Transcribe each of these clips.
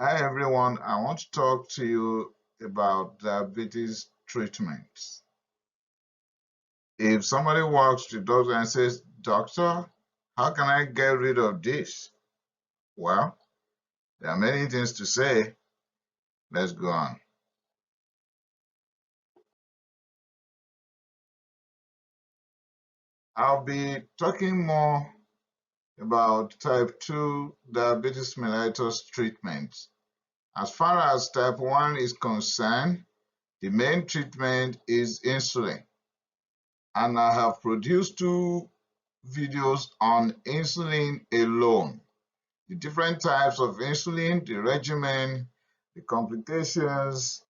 Hi everyone, I want to talk to you about diabetes treatments. If somebody walks to the doctor and says, "Doctor, how can I get rid of this?" Well, there are many things to say. Let's go on. I'll be talking more about type 2 diabetes mellitus treatment. As far as type 1 is concerned, the main treatment is insulin. And I have produced two videos on insulin alone, the different types of insulin, the regimen, the complications,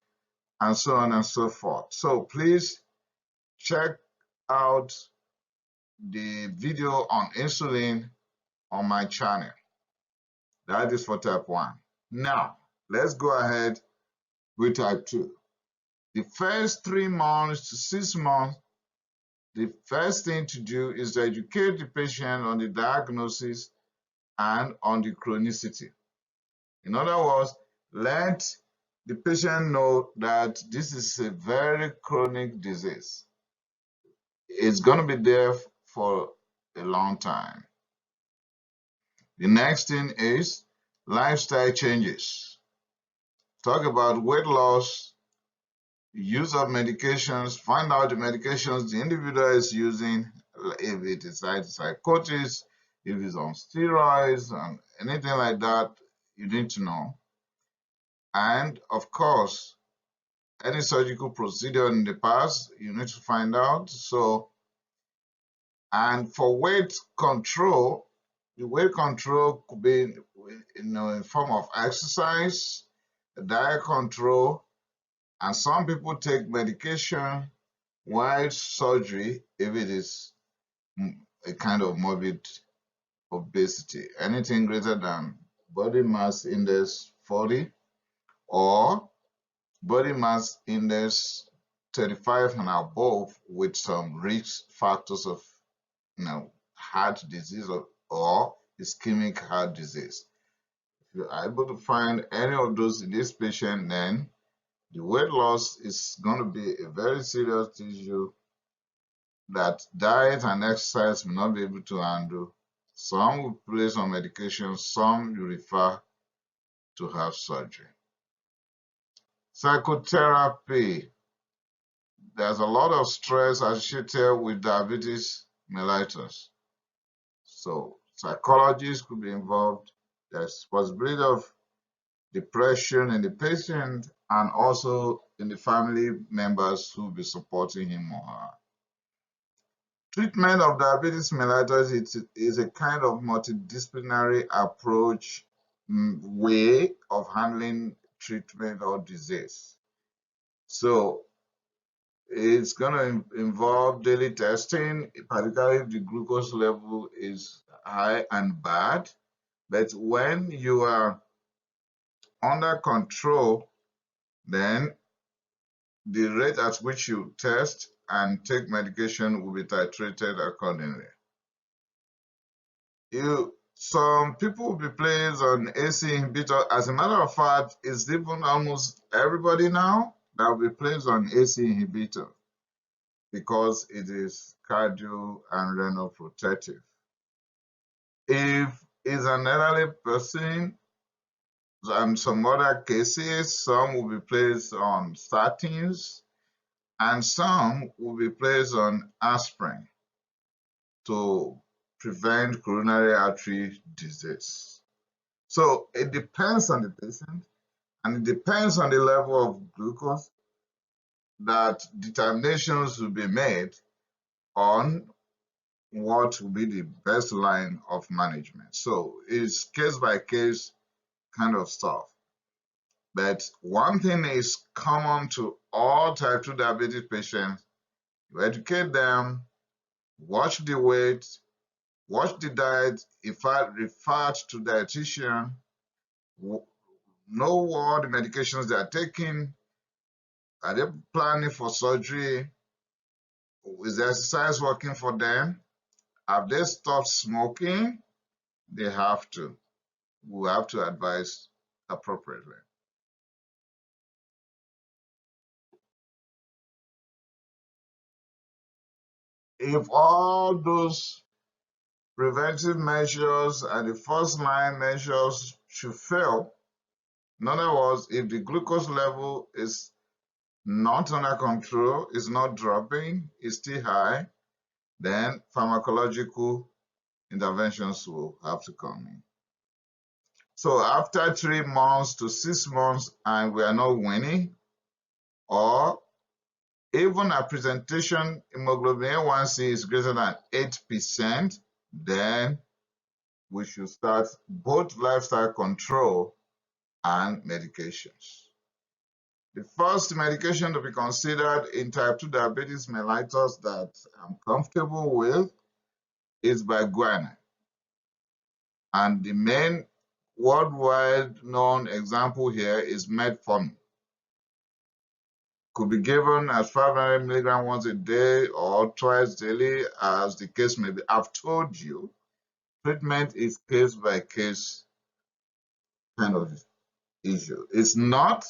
and so on and so forth. So please check out the video on insulin on my channel. That is for type 1. Now, let's go ahead with type 2. The first 3 months to 6 months, the first thing to do is to educate the patient on the diagnosis and on the chronicity. In other words, let the patient know that this is a very chronic disease. It's going to be there for a long time. The next thing is lifestyle changes. Talk about weight loss, use of medications, find out the medications the individual is using, if it is antipsychotics, if it's on steroids, and anything like that, you need to know. And of course, any surgical procedure in the past, you need to find out. So, and for weight control, the weight control could be in form of exercise, diet control, and some people take medication while surgery if it is a kind of morbid obesity. Anything greater than body mass index 40 or body mass index 35 and above with some risk factors of heart disease or ischemic heart disease. If you are able to find any of those in this patient, then the weight loss is going to be a very serious issue that diet and exercise will not be able to handle. Some will place on medication, some you refer to have surgery. Psychotherapy. There's a lot of stress associated with diabetes mellitus. So psychologists could be involved. There's possibility of depression in the patient and also in the family members who will be supporting him or her. Treatment of diabetes mellitus is a kind of multidisciplinary approach way of handling treatment or disease. So it's going to involve daily testing, particularly if the glucose level is high and bad. But when you are under control, then the rate at which you test and take medication will be titrated accordingly. Some people will be placed on AC inhibitor. As a matter of fact, it's even almost everybody now that will be placed on AC inhibitor because it is cardio and renal protective. If it's an elderly person, and some other cases, some will be placed on statins and some will be placed on aspirin to prevent coronary artery disease. So it depends on the patient and it depends on the level of glucose that determinations will be made on what will be the best line of management. So it's case by case kind of stuff. But one thing is common to all type 2 diabetes patients. You educate them, watch the weight, watch the diet, in fact, refer to dietitian, know what the medications they are taking, are they planning for surgery, is the exercise working for them, have they stopped smoking, they have to. We have to advise appropriately. If all those preventive measures and the first line measures should fail, in other words, if the glucose level is not under control, is not dropping, is still high, then pharmacological interventions will have to come in. So after 3 months to 6 months and we are not winning, or even a presentation hemoglobin A1C is greater than 8%, then we should start both lifestyle control and medications. The first medication to be considered in type 2 diabetes mellitus that I'm comfortable with is biguanide. And the main worldwide known example here is metformin. Could be given as 500 milligrams once a day or twice daily, as the case may be. I've told you, treatment is case by case kind of issue. It's not,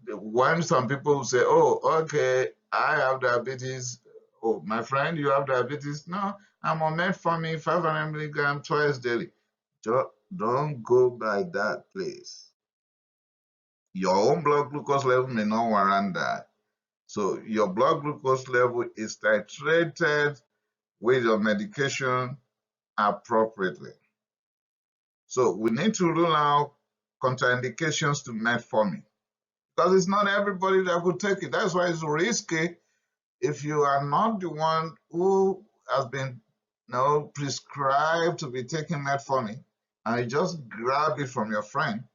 when some people say, oh, okay, I have diabetes. Oh, my friend, you have diabetes? No, I'm on metformin 500 milligrams twice daily. Don't go by that, please. Your own blood glucose level may not warrant that. So your blood glucose level is titrated with your medication appropriately. So we need to rule out contraindications to metformin, because it's not everybody that could take it. That's why it's risky. If you are not the one who has been prescribed to be taking metformin, and you just grab it from your friend,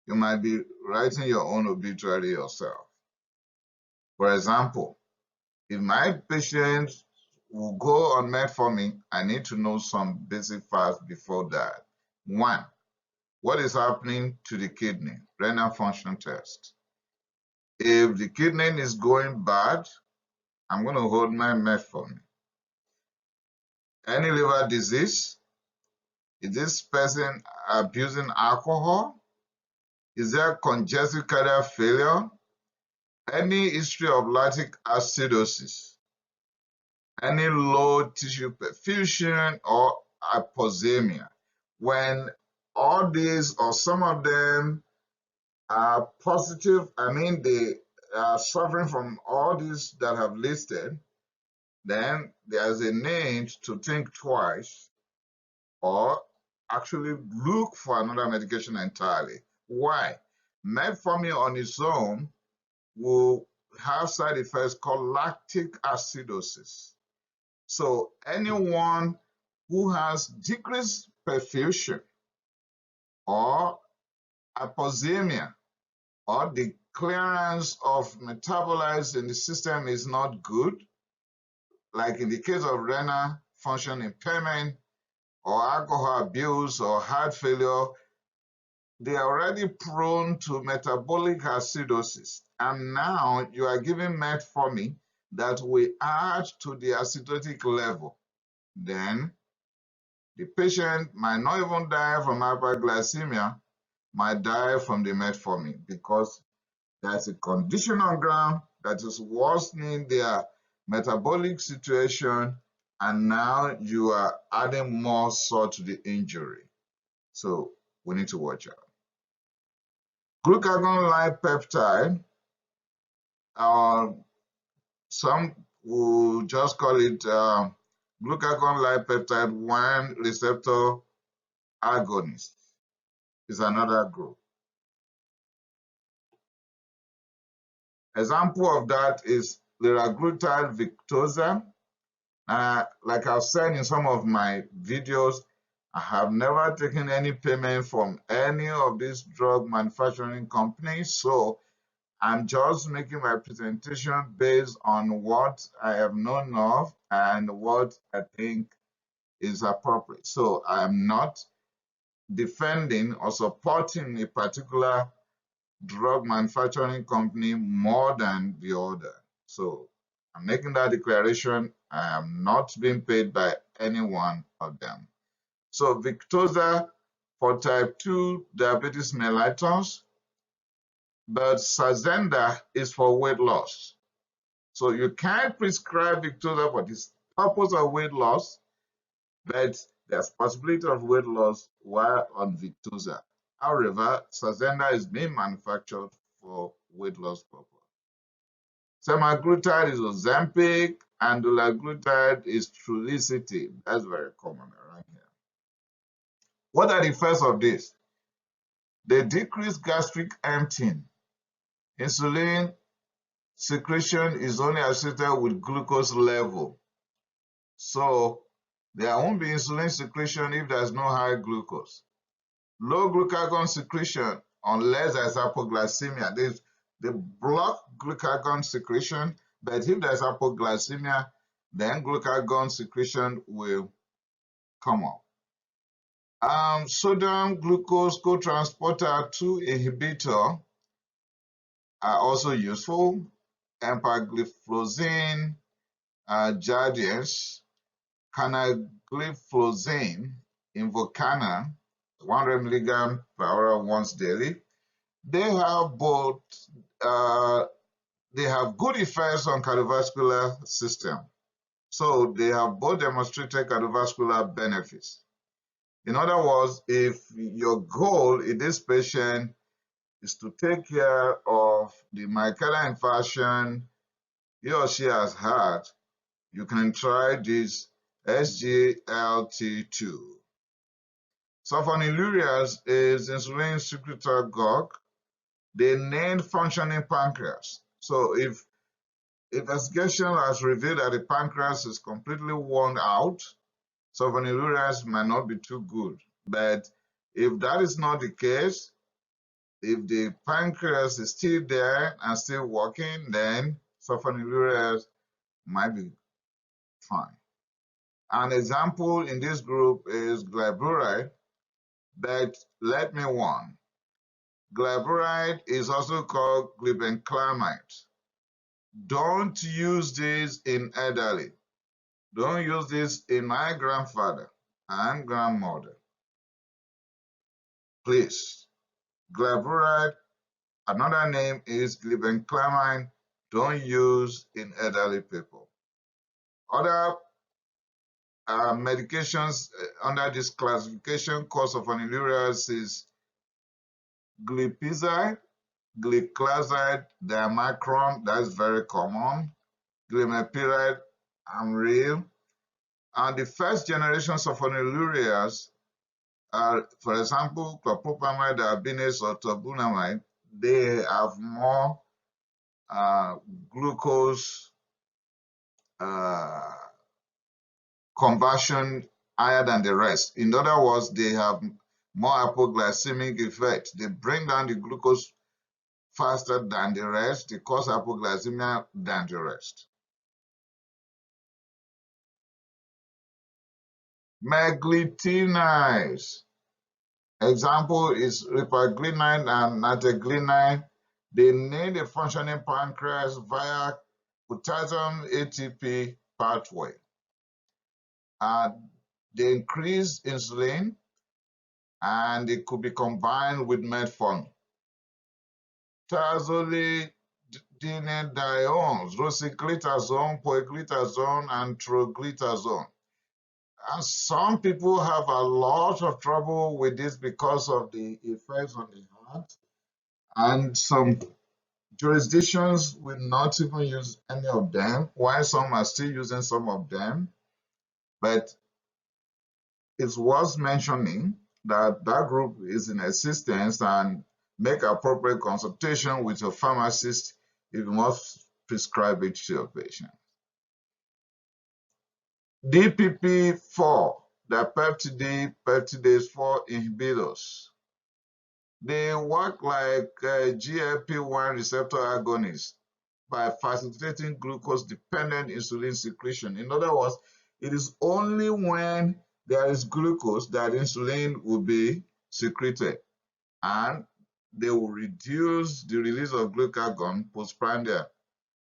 you might be writing your own obituary yourself. For example, if my patient will go on metformin, I need to know some basic facts before that. One, what is happening to the kidney? Renal function test. If the kidney is going bad, I'm going to hold my metformin. Any liver disease? Is this person abusing alcohol? Is there congestive cardiac failure? Any history of lactic acidosis? Any low tissue perfusion or hypoglycemia? When all these or some of them are positive, I mean they are suffering from all these that I have listed, then there's a need to think twice or actually look for another medication entirely. Why? Metformin on its own will have side effects called lactic acidosis. So anyone who has decreased perfusion or hypoglycemia, or the clearance of metabolites in the system is not good, like in the case of renal function impairment or alcohol abuse or heart failure, they are already prone to metabolic acidosis. And now you are giving metformin that will add to the acidotic level. Then the patient might not even die from hyperglycemia, might die from the metformin, because there's a condition on ground that is worsening their metabolic situation, and now you are adding more salt to the injury. So we need to watch out. Glucagon-like peptide, some will just call it glucagon-like peptide 1 receptor agonist, is another group. Example of that is liraglutide Victoza. Like I've said in some of my videos, I have never taken any payment from any of these drug manufacturing companies, so I'm just making my presentation based on what I have known of and what I think is appropriate. So I'm not defending or supporting a particular drug manufacturing company more than the other. So I'm making that declaration. I am not being paid by any one of them. So Victoza for type 2 diabetes mellitus, but Saxenda is for weight loss. So you can't prescribe Victoza for this purpose of weight loss, but there's possibility of weight loss while on Victoza. However, Saxenda is being manufactured for weight loss purpose. Semaglutide is Ozempic, and dulaglutide is Trulicity. That's very common around here. What are the effects of this? They decrease gastric emptying. Insulin secretion is only associated with glucose level. So there won't be insulin secretion if there's no high glucose. Low glucagon secretion, unless there's hypoglycemia. They block glucagon secretion, but if there's hypoglycemia, then glucagon secretion will come up. Sodium glucose cotransporter 2 inhibitor are also useful. Empagliflozin, Jardiance, canagliflozin, Invokana, 100 milligram per hour once daily. They have both. They have good effects on cardiovascular system. So they have both demonstrated cardiovascular benefits. In other words, if your goal in this patient is to take care of the myocardial infarction he or she has had, you can try this SGLT2. Sulfonylureas is insulin secretagogue. They named functioning pancreas. So if investigation has revealed that the pancreas is completely worn out, sulfonylureas might not be too good. But if that is not the case, if the pancreas is still there and still working, then sulfonylureas might be fine. An example in this group is glyburide, but let me warn, glyburide is also called glibenclamide. Don't use this in elderly. Don't use this in my grandfather and grandmother. Please, glyburide, another name is glibenclamide. Don't use in elderly people. Other medications under this classification cause of sulfonylureas is glipizide, gliclazide, diamacron, that's very common, glimepiride, Amryl. And the first generation sulfonylureas are, for example, clopropamide, DR.BEN'S, or torbunamide. They have more glucose conversion higher than the rest. In other words, they have more hypoglycemic effect. They bring down the glucose faster than the rest. They cause hypoglycemia than the rest. Meglitinides. Example is ripaglinide and nateglinide. They need a functioning pancreas via potassium ATP pathway. They increase insulin, and it could be combined with metformin. Thiazolidinediones, rosiglitazone, poiglitazone, and troglitazone. And some people have a lot of trouble with this because of the effects on the heart. And some jurisdictions will not even use any of them, while some are still using some of them. But it's worth mentioning that that group is in existence, and make appropriate consultation with your pharmacist if you must prescribe it to your patient. DPP-4, the peptidase 4 inhibitors. They work like GLP-1 receptor agonists by facilitating glucose-dependent insulin secretion. In other words, it is only when there is glucose that insulin will be secreted, and they will reduce the release of glucagon postprandial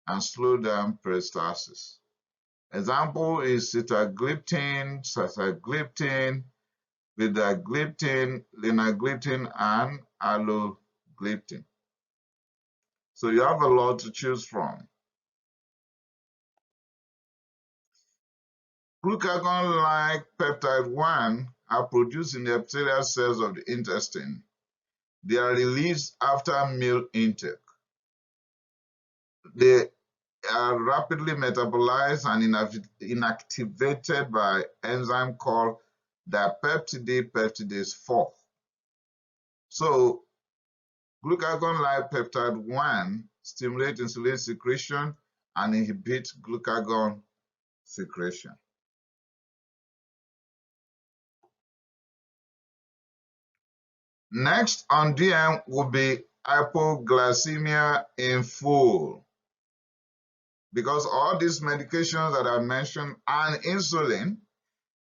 and slow down peristalsis. Example is sitagliptin, sasagliptin, vidagliptin, linagliptin, and alogliptin. So you have a lot to choose from. Glucagon-like peptide 1 are produced in the epithelial cells of the intestine. They are released after meal intake. They are rapidly metabolized and inactivated by enzyme called dipeptidase 4. So glucagon-like peptide 1 stimulates insulin secretion and inhibits glucagon secretion. Next on DM will be hypoglycemia in full. Because all these medications that I mentioned and insulin,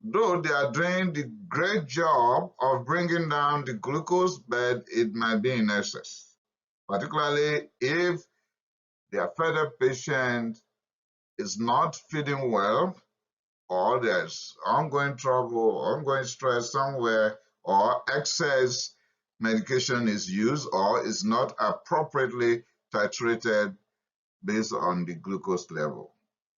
though they are doing the great job of bringing down the glucose, but it might be in excess, particularly if the affected patient is not feeding well, or there's ongoing trouble, ongoing stress somewhere, or excess medication is used or is not appropriately titrated based on the glucose level.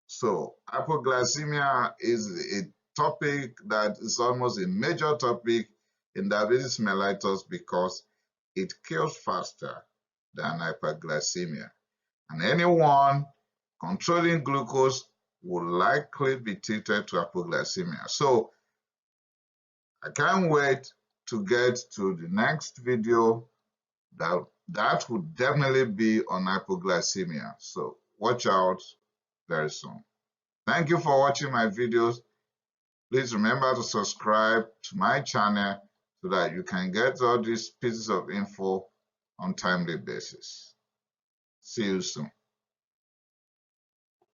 So hypoglycemia is a topic that is almost a major topic in diabetes mellitus because it kills faster than hyperglycemia. And anyone controlling glucose will likely be treated to hypoglycemia. So I can't wait to get to the next video that would definitely be on hypoglycemia. So watch out very soon. Thank you for watching my videos. Please remember to subscribe to my channel so that you can get all these pieces of info on a timely basis. See you soon.